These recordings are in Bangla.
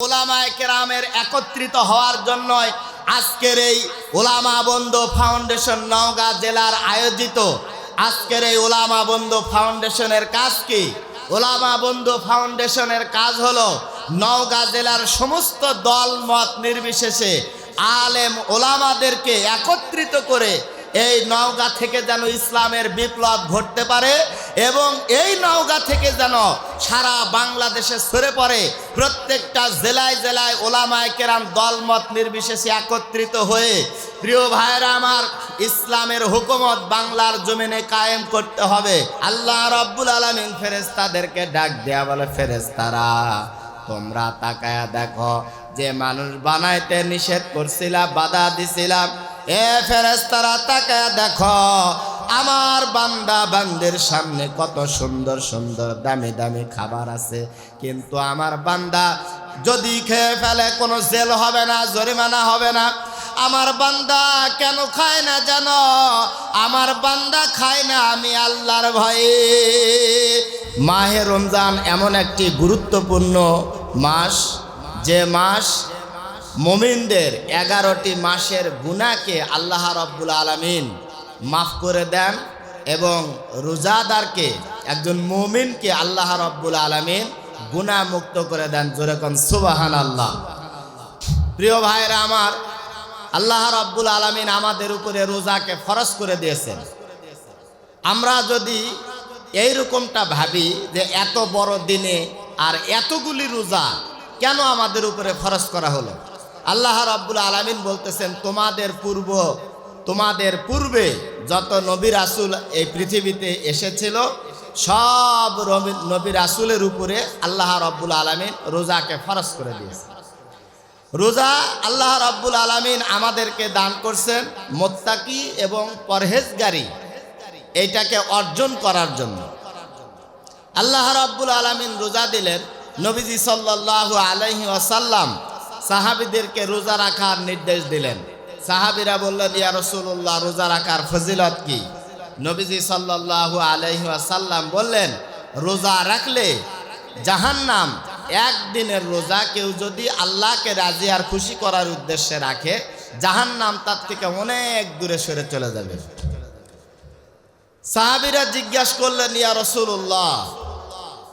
ওলামায়ে কেরামের একত্রিত হওয়ার জন্যই আজকের এই ওলামা বন্ধু ফাউন্ডেশন নওগাঁ জেলার আয়োজিত আজকের এই ওলামা বন্ধু ফাউন্ডেশনের কাজ কি? ওলামা বন্ধু ফাউন্ডেশনের কাজ হলো নওগাঁ জেলার সমস্ত দল মত নির্বিশেষে আলেম ওলামাদেরকে একত্রিত করে এই নওগাঁ থেকে যেন ইসলামের বিপ্লব ঘটতে পারে এবং এই নওগাঁ থেকে যেন সারা বাংলাদেশে ছড়ে পড়ে। প্রত্যেকটা জেলায় জেলায় ওলামায়ে কেরাম দলমত নির্বিশেষে একত্রিত হয়ে প্রিয় ভাইরা আমার ইসলামের হুকুমত বাংলার জমিনে কায়েম করতে হবে। আল্লাহ রাব্বুল আলামিন ফেরেশতাদেরকে ডাক দেয়া বলে, ফেরেশতারা তোমরা তাকায়া দেখো, যে মানুষ বানাইতে নিষেধ করছিলাম, বাধা দিছিলাম, এ ফেরেশতারা তাকায়া দেখো আমার বান্দা বান্দির সামনে কত সুন্দর সুন্দর দামি দামি খাবার আছে, কিন্তু আমার বান্দা যদি খেয়ে ফেলে কোনো জেল হবে না, জরিমানা হবে না। আমার বান্দা কেন খায় না জানো? আমার বান্দা খায় না আমি আল্লাহর ভয়ে। মাহে রমজান এমন একটি গুরুত্বপূর্ণ মাস, যে মাস মুমিনদের 11টি মাসের গুনাহকে আল্লাহ রাব্বুল আলামিন মাফ করে দেন এবং রোজাদারকে, একজন মুমিনকে আল্লাহ রাব্বুল আলামিন গুনাহ মুক্ত করে দেন। জোরে কোন সুবহানাল্লাহ। প্রিয় ভাইরা আমার, আল্লাহ রাব্বুল আলামিন আমাদের উপরে রোজাকে ফরজ করে দিয়েছেন। আমরা যদি এইরকমটা ভাবি যে এত বড় দিনে আর এতগুলি রোজা কেন আমাদের উপরে ফরজ করা হলো? আল্লাহ রাব্বুল আলামিন বলতেছেন, তোমাদের পূর্বে যত নবী রাসূল এই পৃথিবীতে এসেছিল সব নবী রাসূলের উপরে আল্লাহ রাব্বুল আলামিন রোজাকে ফরজ করে দিয়েছেন। রোজা আল্লাহ রাব্বুল আলামিন আমাদেরকে দান করছেন মুত্তাকি এবং পরহেজগারি এইটাকে অর্জন করার জন্য। আল্লাহ রাব্বুল আলামিন রোজা দিলেন। নবীজি সাল্লাল্লাহু আলাইহি ওয়াসাল্লাম সাহাবীদেরকে রোজা রাখার নির্দেশ দিলেন। সাহাবীরা বললেন, ইয়া রাসূলুল্লাহ, রোজা রাখার ফজিলত কি? নবীজি সাল্লাল্লাহু আলাইহি ওয়াসাল্লাম বললেন, রোজা রাখলে জাহান্নাম, একদিনের রোজা কেউ যদি আল্লাহকে রাজি আর খুশি করার উদ্দেশ্যে রাখে, জাহান্নাম তার থেকে অনেক দূরে সরে চলে যাবে। সাহাবীরা জিজ্ঞাসা করলেন, ইয়া রাসূলুল্লাহ,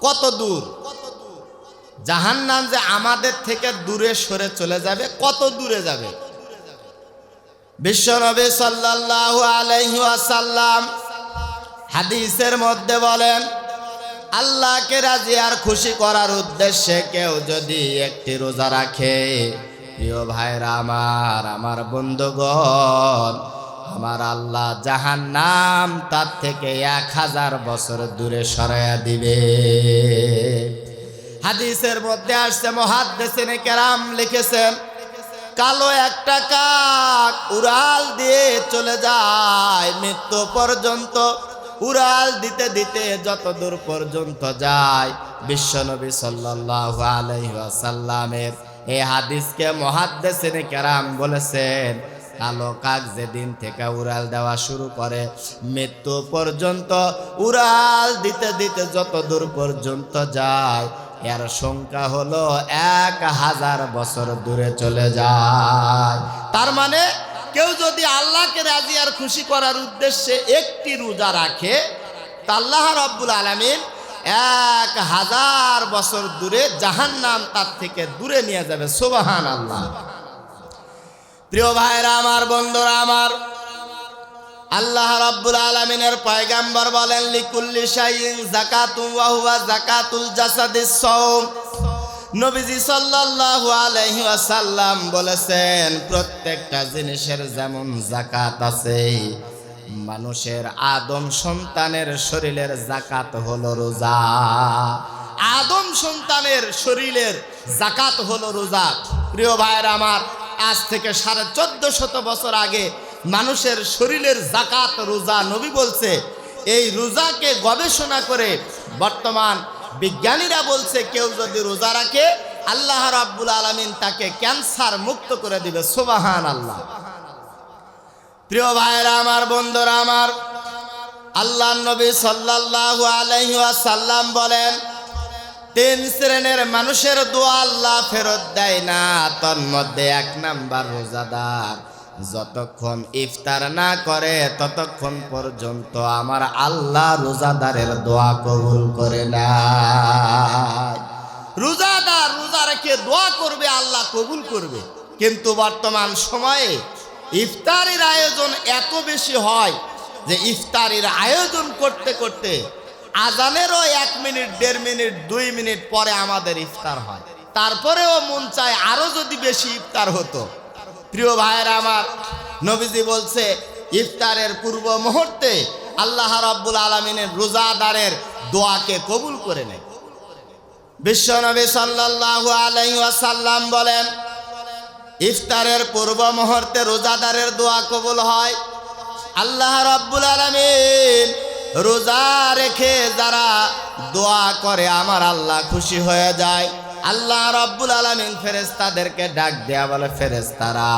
কত দূর? জাহান্নাম যে আমাদের থেকে দূরে সরে চলে যাবে, কত দূরে যাবে? বিশ্বনবী সাল্লাল্লাহু আলাইহি ওয়াসাল্লাম হাদিসের মধ্যে বলেন, আল্লাহকে রাজি আর খুশি করার উদ্দেশ্যে কেউ যদি একটি রোজা রাখে, প্রিয় ভাইরা আমার বন্ধুগণ, আমার আল্লাহ জাহান্নাম তার থেকে 1000 বছর দূরে সরাইয়া দিবে। হাদিসের মধ্যে আসছে, মুহাদ্দিসিনে কেরাম লিখেছেন, কালো একটা কাক উড়াল দিয়ে চলে যায় মৃত্যু পর্যন্ত। উড়াল দিতে দিতে যত দূর পর্যন্ত যায়, বিশ্বনবী সাল্লাল্লাহু আলাইহি ওয়াসাল্লামের এই হাদিসকে মুহাদ্দিসিনে কেরাম বলেছেন, কালো কাক যেদিন থেকে উড়াল দেওয়া শুরু করে মৃত্যু পর্যন্ত উড়াল দিতে দিতে যত দূর পর্যন্ত যায়, এর সংখ্যা হলো 1000 বছর দূরে চলে যায়। তার মানে কেউ যদি আল্লাহকে রাজি আর খুশি করার উদ্দেশ্যে একটি রোজা রাখে, তা আল্লাহ রাব্বুল আলামিন 1000 বছর দূরে জাহান্নাম তার থেকে দূরে নিয়ে যাবে। সুবহানাল্লাহ। প্রিয় ভাইরা আমার, বন্ধুরা আমার, আল্লাহ রাব্বুল আলামিনের পয়গম্বর বলেন, লিকুল্লি শাইইন যাকাতুন ওয়া হুয়া যাকাতুল জাসাদিস সাওম। নবীজি সাল্লাল্লাহু আলাইহি ওয়াসাল্লাম বলেছেন, প্রত্যেকটা জিনিসের যেমন যাকাত আছে, মানুষের আদম সন্তানের শরীরের যাকাত হলো রোজা। আদম সন্তানের শরীরের যাকাত হলো রোজা। প্রিয় ভাইরা আমার, আজ থেকে 1450 বছর আগে মানুষের শরীরের যাকাত রোজা। নবী বলছে, এই রোজাকে গবেষণা করে বর্তমান বিজ্ঞানীরা বলছে, কেউ যদি রোজা রাখে আল্লাহ রাব্বুল আলামিন তাকে ক্যান্সার মুক্ত করে দিবে। সুবহানাল্লাহ। প্রিয় ভাইরা আমার, বন্ধুরা আমার, আল্লাহর নবী সাল্লাল্লাহু আলাইহি ওয়াসাল্লাম বলেন, তিন শ্রেণীর মানুষের দোয়া আল্লাহ ফেরত দেয় না। তার মধ্যে এক নাম্বার রোজাদার। যতক্ষণ ইফতার না করে ততক্ষণ পর্যন্ত আমার আল্লাহ রোজাদারের দোয়া কবুল করে না। রোজাদার রোজা রেখে দোয়া করবে, আল্লাহ কবুল করবে। কিন্তু বর্তমান সময়ে ইফতারের আয়োজন এত বেশি হয় যে ইফতারের আয়োজন করতে করতে আজানেরও 1 মিনিট 1.5 মিনিট 2 মিনিট পরে আমাদের ইফতার হয়। তারপরেও মন চায় আরো যদি বেশি ইফতার হতো। প্রিয় ভাইয়েরা আমার, নবীজি বলছে ইফতারের পূর্ব মুহূর্তে আল্লাহ রাব্বুল আলামিনের রোজাদারের দোয়াকে কবুল করে নেয়। বিশ্বনবী সাল্লাল্লাহু আলাইহি ওয়াসাল্লাম বলেন, ইফতারের পূর্ব মুহূর্তে রোজাদারের দোয়া কবুল হয়। আল্লাহ রাব্বুল আলামিন রোজা রেখে যারা দোয়া করে আমার আল্লাহ খুশি হয়ে যায়। আল্লাহ রাব্বুল আলামিন ফেরেশতাদেরকে ডাক দেয়া বলে, ফেরেশতারা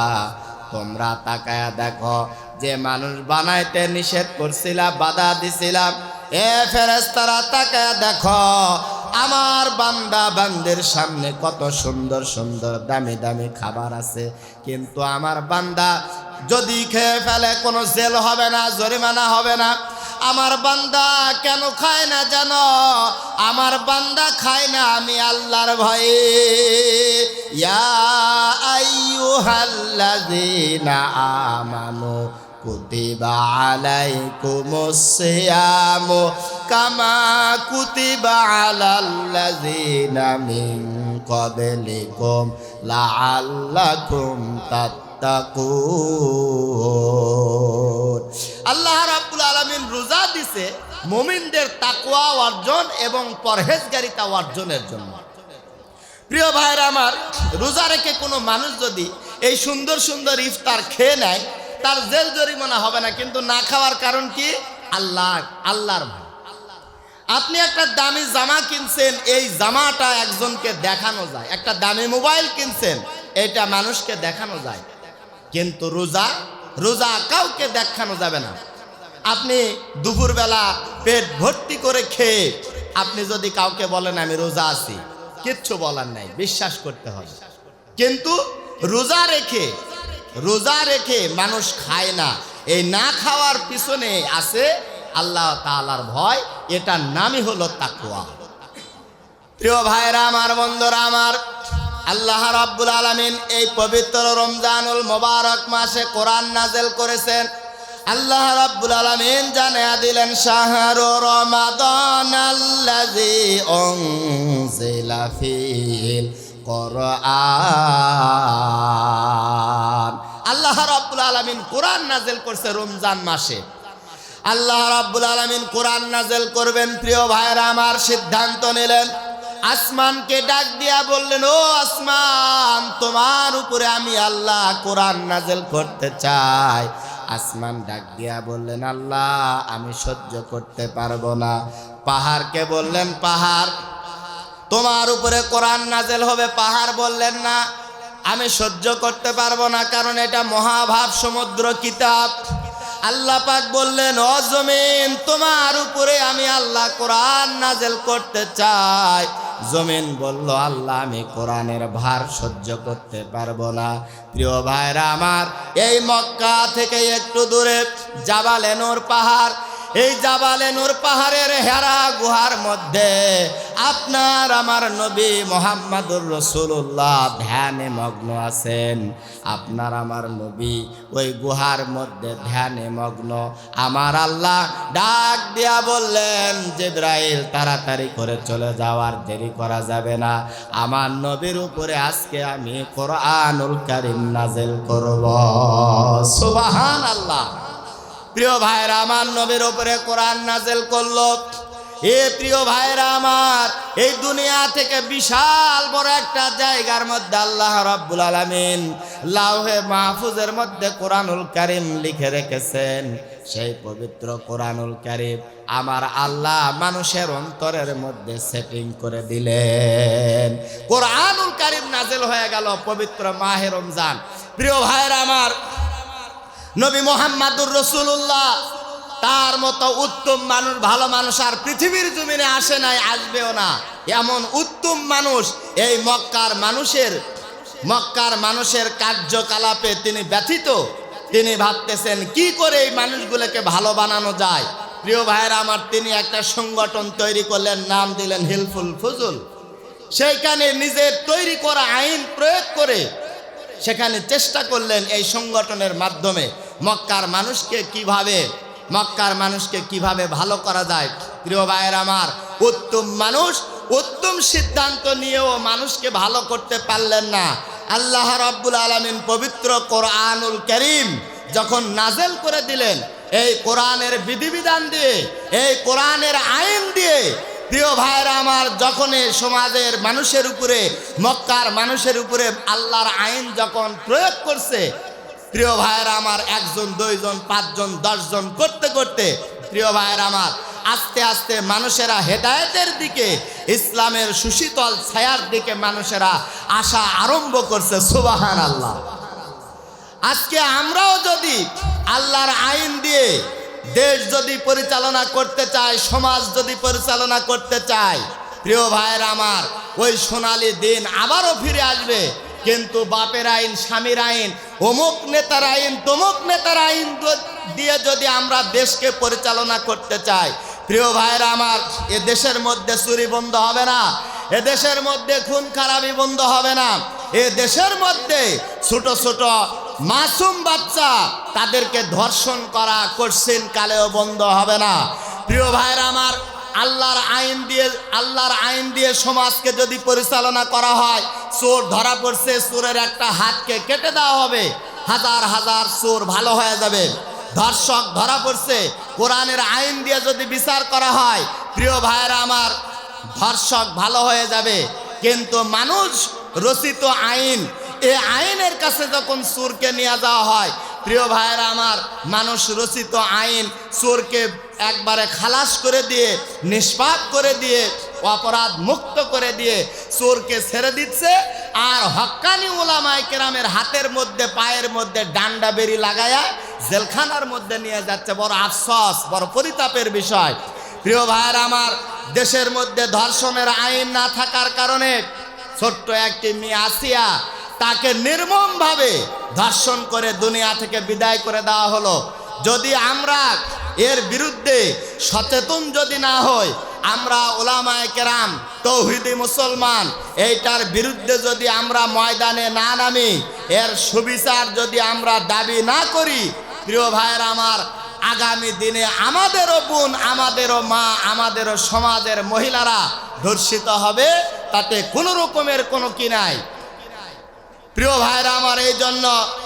তোমরা তাকায়া দেখো, যে মানুষ বানাইতে নিষেধ করছিলাম, বাধা দিছিলাম, এ ফেরেশতারা তাকায়া দেখো আমার বান্দা বান্দির সামনে কত সুন্দর সুন্দর দামি দামি খাবার আছে, কিন্তু আমার বান্দা যদি খেয়ে ফেলে কোনো জেল হবে না, জরিমানা হবে না। আমার বান্দা কেন খায় না জানো? আমার বান্দা খায় না আমি আল্লাহর ভয়ে। ইয়া আইয়ুহাল্লাযীনা আমানু কুতিবা আলাইকুমুস সিয়ামু কামা কুতিবা আলাল্লাযীনা মিন ক্বাবলিকুম লাআল্লাকুম তাত্তাকুন। আল্লাহ রাব্বুল আলামিন রোজা দিছে মুমিনদের তাকওয়া অর্জন এবং পরহেজগারিতা অর্জনের জন্য। প্রিয় ভাইরা আমার, রোজা রেখে কোনো মানুষ যদি এই সুন্দর সুন্দর ইফতার খেয়ে নেয় তার জেল জরিমানা হবে না, কিন্তু না খাওয়ার কারণ কি? আল্লাহর ভয়। আপনি একটা দামি জামা কিনছেন, এই জামাটা একজনকে দেখানো যায়। একটা দামি মোবাইল কিনছেন, এটা মানুষকে দেখানো যায়। কিন্তু রোজা কাউকে দেখানো যাবে না। আপনি দুপুরবেলা পেট ভর্তি করে খেয়ে আপনি যদি কাউকে বলেন আমি রোজা আছি, কিচ্ছু বলার নাই, বিশ্বাস করতে হবে। কিন্তু রোজা রেখে মানুষ খায় না, এই না খাওয়ার পিছনে আছে আল্লাহ তাআলার ভয়। এটার নামই হলো তাকওয়া। প্রিয় ভাইরা আমার, বন্ধুরা আমার, আল্লাহ রাব্বুল আলামিন এই পবিত্র রমজানুল মুবারক মাসে কোরআন নাযিল করেছেন। আল্লাহ রাব্বুল আলামিন জানিয়ে দিলেন, শাহরু রমাদানাল্লাযী উনজিলা ফীহিল কোরআন। আল্লাহ রাব্বুল আলামিন কোরআন নাযিল করছে রমজান মাসে। আল্লাহ রাব্বুল আলামিন কোরআন নাযিল করবেন। প্রিয় ভাইরা আমার, সিদ্ধান্ত নিলেন, আসমানকে ডাক দিয়া বললেন, ও আসমান, তোমার উপরে আমি আল্লাহ কোরআন নাযিল করতে চাই। আসমান ডাক দিয়া বললেন, আল্লাহ আমি সহ্য করতে পারবো না। পাহাড়কে বললেন, পাহাড় তোমার উপরে কোরআন নাযিল হবে। পাহাড় বললেন, না আমি সহ্য করতে পারবো না, কারণ এটা মহাভাব সমুদ্র কিতাব। আল্লাহ পাক বললেন, ও জমিন, তোমার উপরে আমি আল্লাহ কোরআন নাযিল করতে চাই। জমিন বলল, আল্লাহ আমি কোরআনের ভার সহ্য করতে পারবো না। প্রিয় ভাইরা আমার, এই মক্কা থেকে একটু দূরে জাবালে নূর পাহাড়। এই জাবালে নূর পাহাড়ের হেরা গুহার মধ্যে আপনার আমার নবী মুহাম্মদুর রাসূলুল্লাহ ধ্যানে মগ্ন আছেন। আপনার আমার নবী ওই গুহার মধ্যে ধ্যানে মগ্ন। আমার আল্লাহ ডাক দিয়া বললেন, জিবরাইল তাড়াতাড়ি করে চলে যাওয়ার, দেরি করা যাবে না। আমার নবীর উপরে আজকে আমি কোরআনুল কারীম নাযিল করব। সুবহানাল্লাহ। প্রিয় ভাইরা আমার, নবীর উপরে কোরআন নাযিল করলো। এ প্রিয় ভাইরা আমার, এই দুনিয়া থেকে বিশাল বড় একটা জায়গার মধ্যে আল্লাহ রাব্বুল আলামিন লাউহে মাহফুজের মধ্যে কোরআনুল কারীম লিখে রেখেছেন। সেই পবিত্র কোরআনুল কারীম আমার আল্লাহ মানুষের অন্তরের মধ্যে সেটিং করে দিলেন। কোরআনুল কারীম নাযিল হয়ে গেল পবিত্র মাহে রমজান। প্রিয় ভাইরা আমার, নবী মুহাম্মদুর রাসূলুল্লাহ তার মতো উত্তম মানুষ, ভালো মানুষ আর পৃথিবীর জমিনে আসে নাই, আসবেও না। এমন উত্তম মানুষ এই মক্কার মানুষের কার্যকলাপে তিনি ব্যথিত। তিনি ভাবতেছেন কি করে এই মানুষগুলোকে ভালো বানানো যায়। প্রিয় ভাইয়েরা আমার, তিনি একটা সংগঠন তৈরি করলেন, নাম দিলেন হিলফুল ফুজুল। সেইখানে নিজের তৈরি করা আইন প্রয়োগ করে সেখানে চেষ্টা করলেন এই সংগঠনের মাধ্যমে মক্কার মানুষকে কিভাবে ভালো করা যায়। প্রিয় ভাইয়েরা আমার, উত্তম মানুষ উত্তম সিদ্ধান্ত নিয়েও মানুষকে ভালো করতে পারলেন না। আল্লাহ রাব্বুল আলামিন পবিত্র কোরআনুল কারীম যখন নাজেল করে দিলেন, এই কোরআনের বিধিবিধান দিয়ে, এই কোরআনের আইন দিয়ে, প্রিয় ভাইয়েরা আমার, যখন সমাজের মানুষের উপরে, মক্কার মানুষের উপরে আল্লাহর আইন যখন প্রয়োগ করছে, প্রিয় ভাইয়েরা আমার, 1 জন 2 জন 5 জন 10 জন করতে করতে প্রিয় ভাইয়েরা আমার, আস্তে আস্তে মানুষেরা হেদায়েতের দিকে, ইসলামের সুশীতল ছায়ার দিকে মানুষেরা আসা আরম্ভ করছে। সুবহানাল্লাহ। আজকে আমরাও যদি আল্লাহর আইন দিয়ে দেশ যদি পরিচালনা করতে চাই, সমাজ যদি পরিচালনা করতে চাই, প্রিয় ভাইয়েরা আমার, ওই সোনালী দিন আবারও ফিরে আসবে। কিন্তু বাপের আইন, স্বামীর আইন, অমুক নেতার আইন, তমুক নেতার আইন দিয়ে যদি আমরা দেশকে পরিচালনা করতে চাই, প্রিয় ভাইয়েরা আমার, এ দেশের মধ্যে চুরি বন্ধ হবে না, এ দেশের মধ্যে খুন খারাপি বন্ধ হবে না, এ দেশের মধ্যে ছোট ছোট মাসুম বাচ্চা তাদেরকে ধর্ষণ করা কোশ্চিন কালেও বন্ধ হবে না। প্রিয় ভাইয়েরা আমার, আল্লাহর আইন দিয়ে সমাজকে যদি পরিচালনা করা হয়, চোর ধরা পড়ছে, চোরের একটা হাতকে কেটে দেওয়া হবে, হাজার হাজার চোর ভালো হয়ে যাবে। ধর্ষক ধরা পড়ছে, কোরআনের আইন দিয়ে যদি বিচার করা হয়, প্রিয় ভাইয়েরা আমার, ধর্ষক ভালো হয়ে যাবে। কিন্তু মানুষ রচিত আইন, এই আইনের কাছে যখন চোরকে নিয়ে যাওয়া হয়, প্রিয় ভাইয়েরা আমার, মানুষ রচিত আইন চোরকে একবারে খালাস করে দিয়ে, নিষ্পাপ করে দিয়ে, অপরাধ মুক্ত করে দিয়ে চোরকে ছেড়ে দিচ্ছে। আর হক্কানি উলামায়ে কেরামের হাতের মধ্যে, পায়ের মধ্যে ডান্ডা বেরি লাগায়া জেলখানার মধ্যে নিয়ে যাচ্ছে। বড় আফসোস, বড় পরিতাপের বিষয়। প্রিয় ভাইয়েরা আমার, দেশের মধ্যে ধর্ষণের আইন না থাকার কারণে ছোট্ট একটি মেয়ে আসিয়া, তাকে নির্মমভাবে ধর্ষণ করে দুনিয়া থেকে বিদায় করে দেওয়া হলো। যদি আমরা এর বিরুদ্ধে সচেতন যদি না হই, আমরা উলামায়ে কেরাম, তৌহিদি মুসলমান, এইটার বিরুদ্ধে যদি আমরা ময়দানে না নামি, এর সুবিচার যদি আমরা দাবি না করি, প্রিয় ভাইয়েরা আমার, আগামী দিনে আমাদেরও বোন, আমাদেরও মা, আমাদেরও সমাজের মহিলারা ধর্ষিত হবে, তাতে কোনো রকমের কোনো কি নাই। প্রিয় ভাইরা আমার, এই জন্য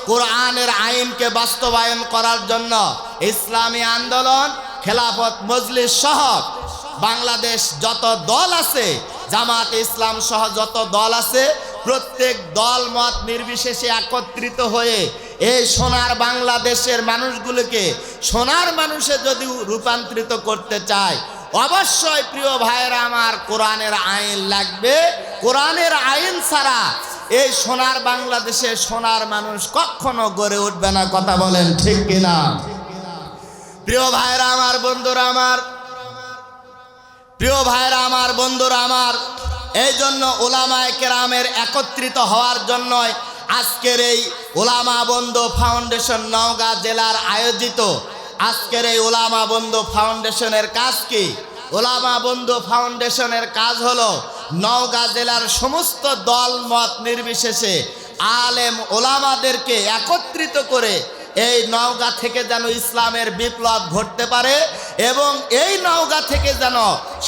কোরআনের আইনকে বাস্তবায়ন করার জন্য ইসলামী আন্দোলন, খেলাফত মজলিস সহ বাংলাদেশ যত দল আছে, জামাত ইসলাম সহ যত দল আছে, প্রত্যেক দল মত নির্বিশেষে একত্রিত হয়ে এই সোনার বাংলাদেশের মানুষগুলোকে সোনার মানুষে যদি রূপান্তরিত করতে চায়, অবশ্যই প্রিয় ভাইরা আমার, কোরআনের আইন লাগবে। কোরআনের আইন ছাড়া এই সোনার বাংলাদেশে সোনার মানুষ কখনো গড়ে উঠবে না। কথা বলেন ঠিক কিনা? প্রিয় ভাইরা আমার, বন্ধুরা আমার, প্রিয় ভাইরা আমার, বন্ধুরা আমার, এই জন্য উলামায়ে কেরামের একত্রিত হওয়ার জন্যই আজকের এই উলামা বন্ধু ফাউন্ডেশন নওগাঁ জেলার আয়োজিত আজকের এই উলামা বন্ধু ফাউন্ডেশনের কাজ কি? উলামা বন্ধু ফাউন্ডেশনের কাজ হলো নওগাঁ জেলার সমস্ত দল মত নির্বিশেষে আলেম ওলামাদেরকে একত্রিত করে এই নওগাঁ থেকে যেন ইসলামের বিপ্লব ঘটতে পারে এবং এই নওগাঁ থেকে যেন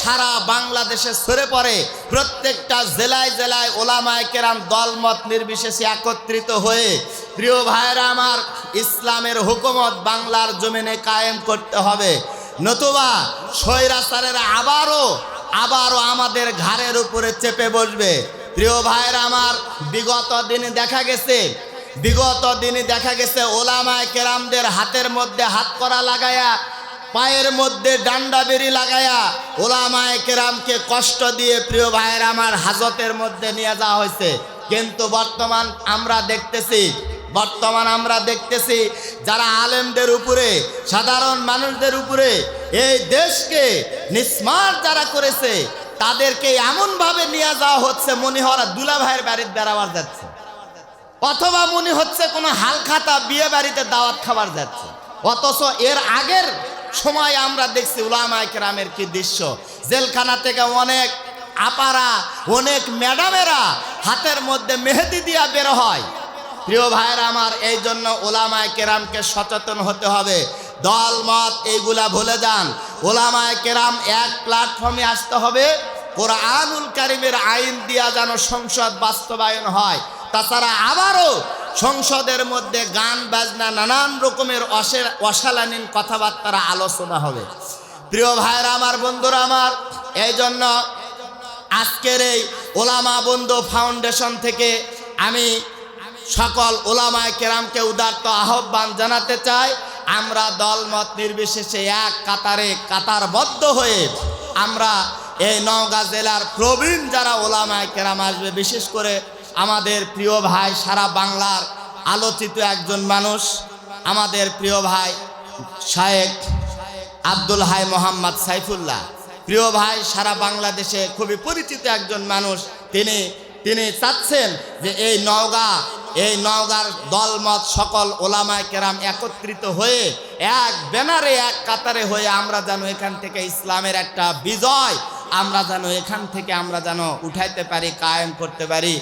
সারা বাংলাদেশে ছড়ে পড়ে। প্রত্যেকটা জেলায় জেলায় ওলামায়ে কেরাম দলমত নির্বিশেষে একত্রিত হয়ে, প্রিয় ভাইরা আমার, ইসলামের হুকুমত বাংলার জমিনে কায়েম করতে হবে, নতুবা স্বৈরাচারেরা আবারও আমাদের ঘাড়ের উপরে চেপে বসবে। প্রিয় ভাইরা আমার, বিগত দিনে দেখা গেছে ওলামায়ে কেরামদের হাতের মধ্যে হাত করা লাগায়া, পায়ের মধ্যে ডান্ডা বেরি লাগায়া ওলামায়ে কেরামকে কষ্ট দিয়ে, প্রিয় ভাইয়েরা আমার, হাজতের মধ্যে নিয়ে যাওয়া হয়েছে। কিন্তু বর্তমান আমরা দেখতেছি বর্তমান আমরা দেখতেছি যারা আলেমদের উপরে, সাধারণ মানুষদের উপরে এই দেশকে নিঃস্মার যারা করেছে, তাদেরকে এমনভাবে নিয়ে যাওয়া হচ্ছে মনে হয় দুলা ভাইয়ের বাড়ির বেড়াবার যাচ্ছে, অথবা মনে হচ্ছে কোনো হালখাতা বিয়ে বাড়িতে দাওয়াত খাবার যাচ্ছে। অথচ এর আগের সময় আমরা দেখছি উলামায়ে কেরামের কি দৃশ্য, জেলখানা থেকে অনেক আপারা, অনেক ম্যাডামেরা হাতের মধ্যে মেহেদি দিয়া বের হয়। প্রিয় ভাইয়েরা আমার, এই জন্য উলামায়ে কেরামকে সচেতন হতে হবে। দল মত এইগুলা ভুলে যান। উলামায়ে কেরাম এক প্ল্যাটফর্মে আসতে হবে। কোরআনুল কারীমের আইন দিয়া যেন সংসদ বাস্তবায়ন হয়। তাছাড়া আবারও সংসদের মধ্যে গান বাজনা, নানান রকমের অশালীন কথাবার্তার আলোচনা হবে। প্রিয় ভাইয়েরা আমার, বন্ধুরা আমার, এই জন্য আজকের এই ওলামা বন্ধু ফাউন্ডেশন থেকে আমি সকল ওলামায়ে কেরামকে উদাত্ত আহ্বান জানাতে চাই, আমরা দলমত নির্বিশেষে এক কাতারে কাতারবদ্ধ হয়ে আমরা এই নওগাঁ জেলার প্রবীণ যারা ওলামায়ে কেরাম আসবে, বিশেষ করে আমাদের প্রিয় ভাই, সারা বাংলার আলোচিত একজন মানুষ, আমাদের প্রিয় ভাই শায়েখ আব্দুল হাই মোহাম্মদ সাইফুল্লাহ, প্রিয় ভাই, সারা বাংলাদেশে খুবই পরিচিত একজন মানুষ। তিনি চাচ্ছেন যে এই নওগাঁর দলমত সকল ওলামায়ে কেরাম একত্রিত হয়ে এক ব্যানারে, এক কাতারে হয়ে আমরা যেন এখান থেকে ইসলামের একটা বিজয় আমরা যেন এখান থেকে আমরা যেন উঠাইতে পারি, কায়েম করতে পারি।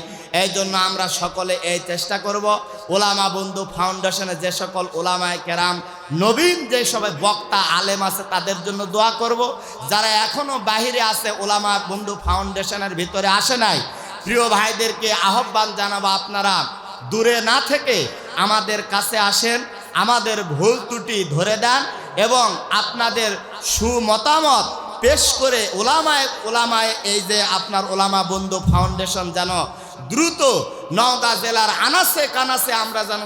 এই জন্য আমরা সকলে এই চেষ্টা করব। ওলামা বন্ধু ফাউন্ডেশনে যে সকল ওলামায়ে কেরাম নবীন যে সবাই বক্তা আলেম আছে তাদের জন্য দোয়া করব। যারা এখনো বাহিরে আছে, ওলামা বন্ধু ফাউন্ডেশনের ভিতরে আসে নাই, প্রিয় ভাইদেরকে আহ্বান জানাবো, আপনারা দূরে না থেকে আমাদের কাছে আসেন, আমাদের ভুল ত্রুটি ধরে দেন এবং আপনাদের সুমতামত পেশ করে ওলামায় এই যে আপনার ওলামা বন্ধু ফাউন্ডেশন যেন দ্রুত নওগাঁ জেলার আনাচে কানাচে আমরা যেন